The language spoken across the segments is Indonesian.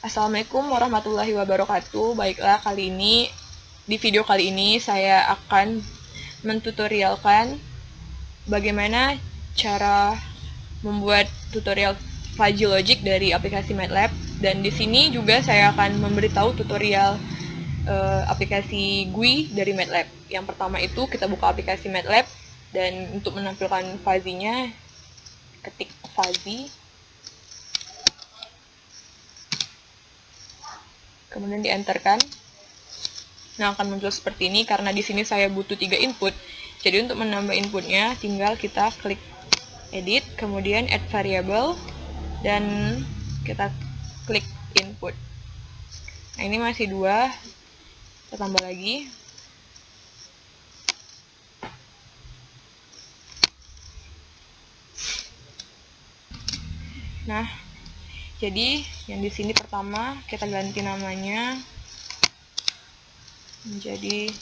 Assalamualaikum warahmatullahi wabarakatuh. Baiklah, di video kali ini saya akan mentutorialkan bagaimana cara membuat tutorial fuzzy logic dari aplikasi MATLAB, dan di sini juga saya akan memberitahu tutorial aplikasi GUI dari MATLAB. Yang pertama itu kita buka aplikasi MATLAB, dan untuk menampilkan fuzzy-nya ketik fuzzy, kemudian di-enterkan. Nah, akan muncul seperti ini karena di sini saya butuh 3 input. Jadi untuk menambah inputnya tinggal kita klik edit, kemudian add variable, dan kita klik input. Nah, ini masih 2, kita tambah lagi. Nah, jadi yang di sini pertama kita ganti namanya menjadi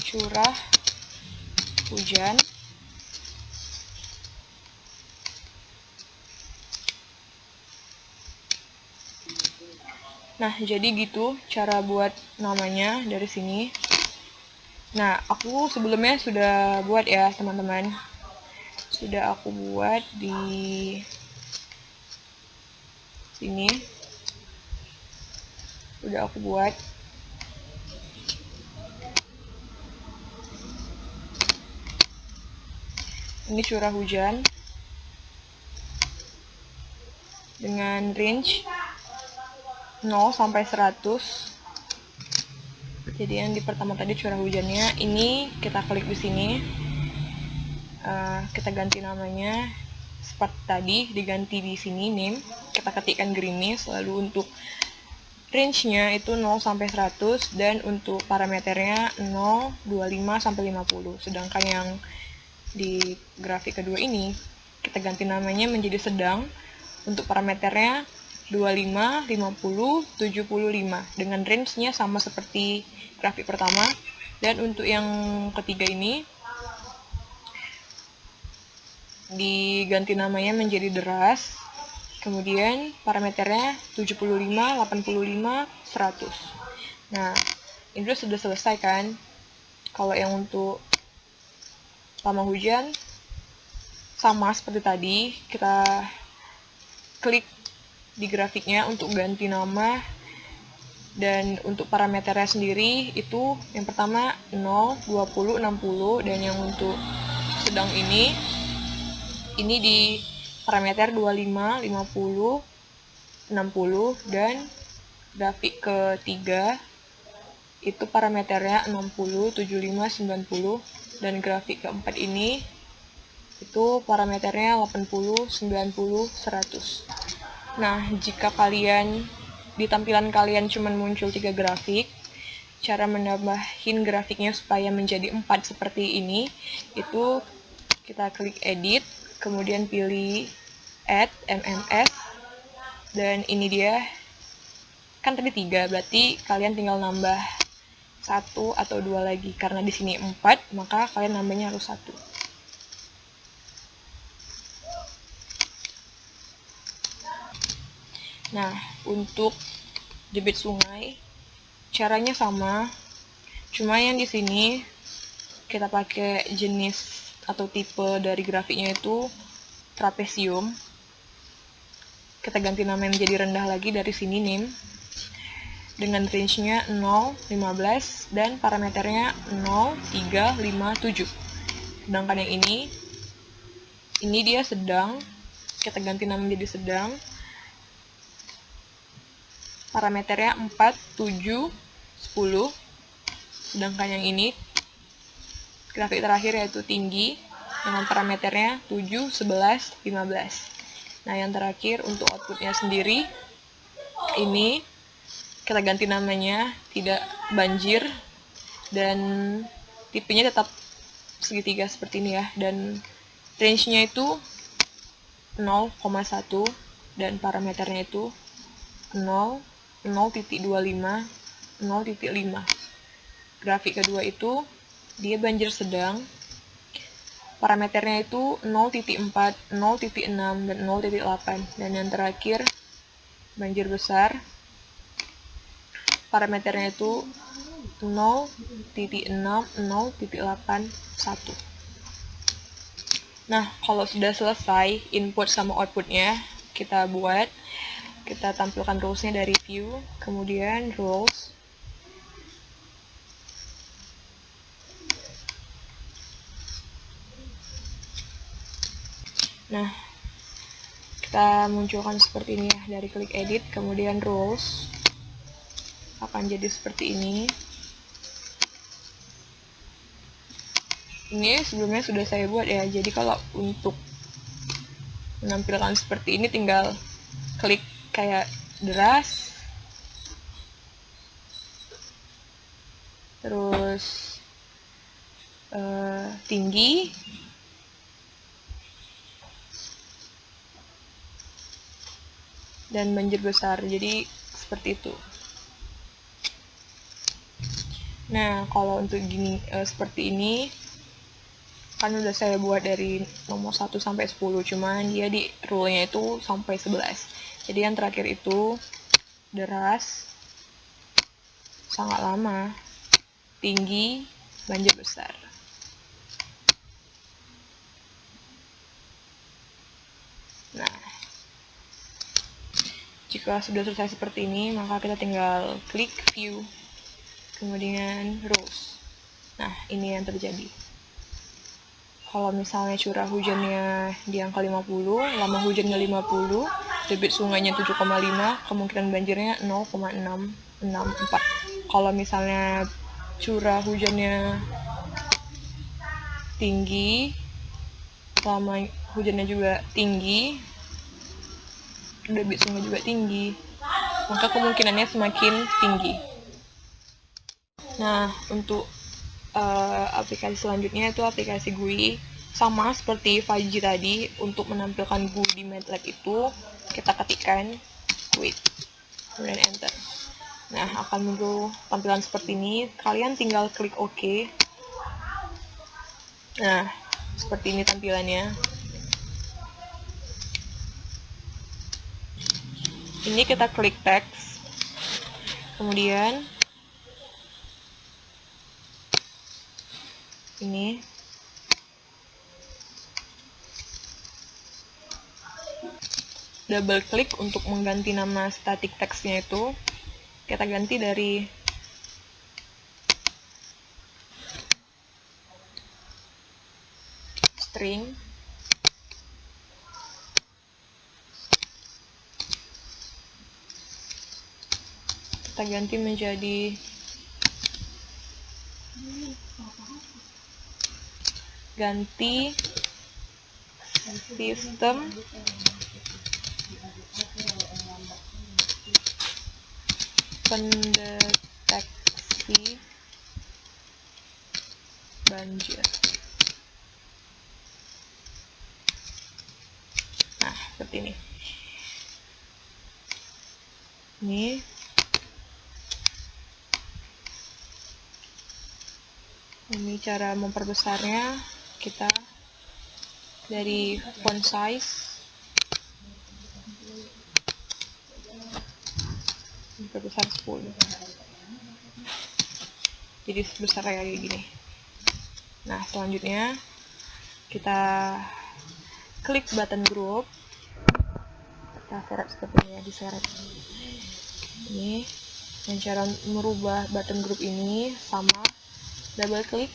curah hujan. Nah, jadi gitu cara buat namanya dari sini. Nah, aku sebelumnya sudah buat ya, teman-teman. Sudah aku buat di sini. Sudah aku buat. Ini curah hujan dengan range 0 sampai 100. Jadi yang di pertama tadi curah hujannya, ini kita klik di sini. Kita ganti namanya seperti tadi, diganti di sini name, kita ketikkan gerimis. Lalu untuk range-nya itu 0 sampai 100, dan untuk parameternya 0, 25 sampai 50. Sedangkan yang di grafik kedua ini kita ganti namanya menjadi sedang. Untuk parameternya 25, 50, 75 dengan range-nya sama seperti grafik pertama. Dan untuk yang ketiga ini diganti namanya menjadi deras, kemudian parameternya 75, 85, 100. Nah, ini sudah selesai kan? Kalau yang untuk lama hujan sama seperti tadi, kita klik di grafiknya untuk ganti nama, dan untuk parameternya sendiri itu yang pertama 0, 20, 60, dan yang untuk sedang ini di parameter 25, 50, 60, dan grafik ketiga itu parameternya 60, 75, 90, dan grafik keempat ini itu parameternya 80, 90, 100. Nah, jika di tampilan kalian cuma muncul 3 grafik, cara menambahin grafiknya supaya menjadi 4 seperti ini, itu kita klik edit, kemudian pilih add MMS, dan ini dia, kan tadi 3, berarti kalian tinggal nambah 1 atau 2 lagi. Karena di sini 4, maka kalian nambahnya harus 1. Nah, untuk debit sungai caranya sama, cuma yang di sini kita pakai jenis atau tipe dari grafiknya itu trapesium. Kita ganti nama menjadi rendah lagi dari sini name, dengan range-nya 0, 15, dan parameternya 0, 3, 5, 7. Sedangkan yang ini dia sedang, kita ganti nama menjadi sedang, parameternya 4, 7, 10. Sedangkan yang ini grafik terakhir yaitu tinggi dengan parameternya 7, 11, 15. Nah, yang terakhir untuk outputnya sendiri ini kita ganti namanya tidak banjir, dan tipenya tetap segitiga seperti ini ya, dan range-nya itu 0,1, dan parameternya itu 0, 0.25, 0.5. Grafik kedua itu dia banjir sedang, parameternya itu 0.4, 0.6, dan 0.8. Dan yang terakhir banjir besar. Parameternya itu 0.60.81. Nah, kalau sudah selesai input sama outputnya, kita tampilkan rulesnya dari view, kemudian rules. Nah, kita munculkan seperti ini ya, dari klik edit, kemudian rules akan jadi seperti ini. Ini sebelumnya sudah saya buat ya, jadi kalau untuk menampilkan seperti ini tinggal klik kayak deras, terus tinggi, dan banjir besar. Jadi seperti itu. Nah, kalau untuk gini seperti ini kan udah saya buat dari nomor 1 sampai 10, cuman dia di rule-nya itu sampai 11. Jadi yang terakhir itu deras, sangat lama, tinggi, banjir besar. Nah, jika sudah selesai seperti ini, maka kita tinggal klik view, kemudian rules. Nah, ini yang terjadi. Kalau misalnya curah hujannya di angka 50, lama hujannya 50, debit sungainya 7,5, kemungkinan banjirnya 0,664. Kalau misalnya curah hujannya tinggi, lama hujannya juga tinggi, debit sungai juga tinggi, maka kemungkinannya semakin tinggi. Nah, untuk aplikasi selanjutnya itu aplikasi GUI. Sama seperti 5G tadi, untuk menampilkan GUI di MATLAB itu kita ketikkan GUI, kemudian enter. Nah, akan muncul tampilan seperti ini. Kalian tinggal klik OK. Nah, seperti ini tampilannya. Ini kita klik teks, kemudian ini double klik untuk mengganti nama static text-nya itu. Kita ganti dari string kita ganti menjadi sistem pendeteksi banjir. Nah, seperti ini. Ini cara memperbesarnya. Kita dari font size diperbesar 10. Jadi sebesar kayak gini. Nah, selanjutnya kita klik button group. Kita seret seperti ini ya, diseret. Ini dan cara merubah button group ini sama, double klik,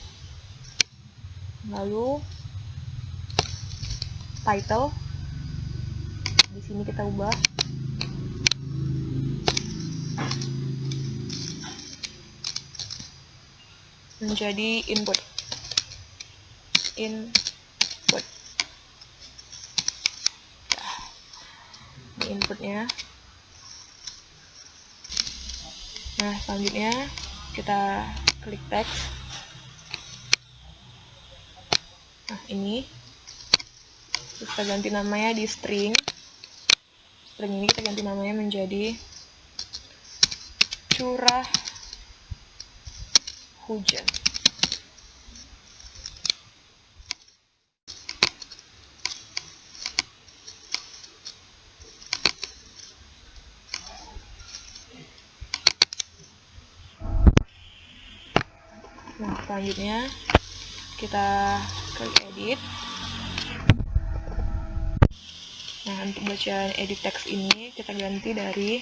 lalu title. Di sini kita ubah menjadi input. Ini inputnya. Nah, selanjutnya kita klik teks. Nah, ini terus kita ganti namanya di string. String ini kita ganti namanya menjadi curah hujan. selanjutnya kita klik edit. Nah, untuk bacaan edit text ini kita ganti dari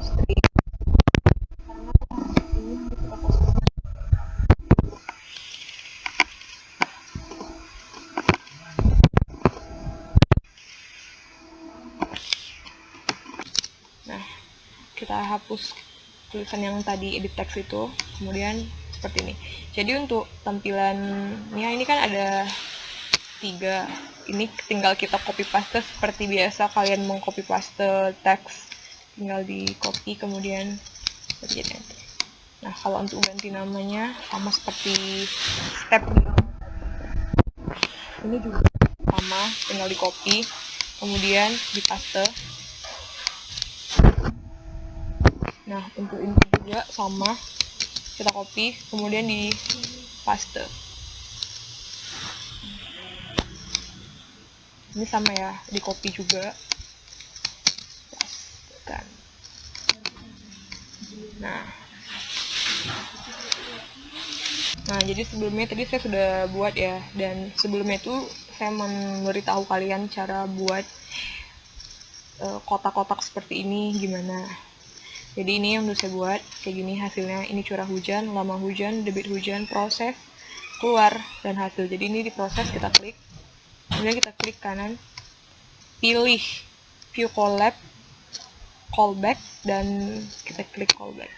string. Nah, kita hapus tulisan yang tadi edit text itu, kemudian seperti ini. Jadi untuk tampilannya ini kan ada 3. Ini tinggal kita copy paste seperti biasa kalian mau copy paste teks, tinggal di copy kemudian pencet enter. Nah, kalau untuk ganti namanya sama seperti step ini juga sama, tinggal di copy kemudian di paste. Nah, untuk info juga sama, kita copy kemudian di paste. Ini sama ya, di copy juga. Pastekan. Nah, jadi sebelumnya tadi saya sudah buat ya, dan sebelumnya itu saya memberitahu kalian cara buat kotak-kotak seperti ini gimana. Jadi ini yang udah saya buat, kayak gini hasilnya. Ini curah hujan, lama hujan, debit hujan, proses, keluar, dan hasil. Jadi ini diproses, kita klik. Kemudian kita klik kanan, pilih view callback, dan kita klik callback.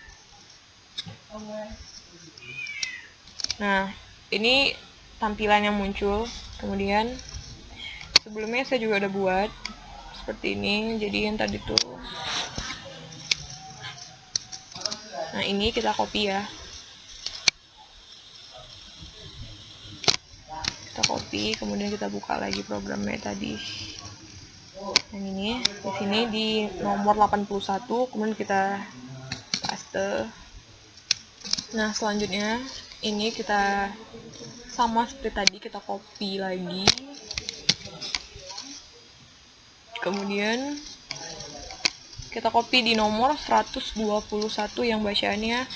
Nah, ini tampilan yang muncul. Kemudian sebelumnya saya juga udah buat seperti ini. Jadi yang tadi tuh, nah ini kita copy ya. Kita copy, kemudian kita buka lagi programnya tadi. Yang ini, di sini di nomor 81, kemudian kita paste. Nah, selanjutnya ini kita sama seperti tadi, kita copy lagi. Kemudian kita copy di nomor 121 yang bacaannya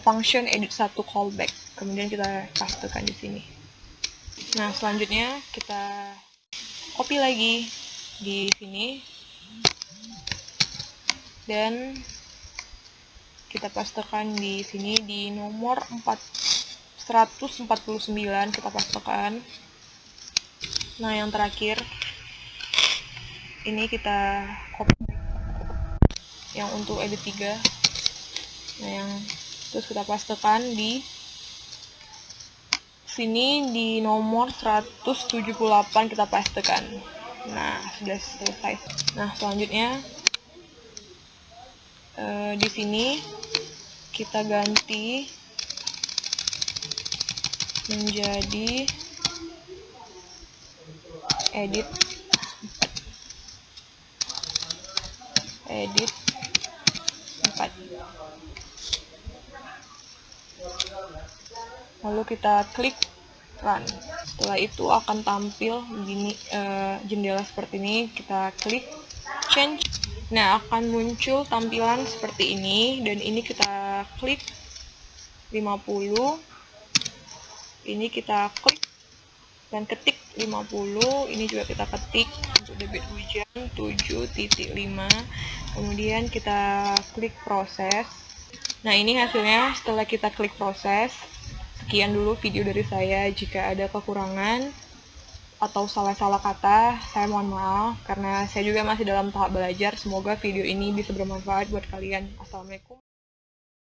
function edit 1 callback. Kemudian kita pastekan di sini. Nah, selanjutnya kita copy lagi di sini dan kita pastekan di sini di nomor 149, kita pastekan. Nah, yang terakhir ini kita copy yang untuk edit 3. Nah, yang terus kita pastekan di sini di nomor 178, kita pastekan. Nah, sudah selesai. Nah, selanjutnya di sini kita ganti menjadi edit 4. Lalu kita klik run. Setelah itu akan tampil begini, jendela seperti ini. Kita klik change. Nah, akan muncul tampilan seperti ini, dan ini kita klik 50. Ini kita klik dan ketik 50. Ini juga kita ketik untuk debit hujan 7.5. Kemudian kita klik proses. Nah, ini hasilnya setelah kita klik proses. Sekian dulu video dari saya. Jika ada kekurangan atau salah-salah kata, saya mohon maaf karena saya juga masih dalam tahap belajar. Semoga video ini bisa bermanfaat buat kalian. Assalamualaikum.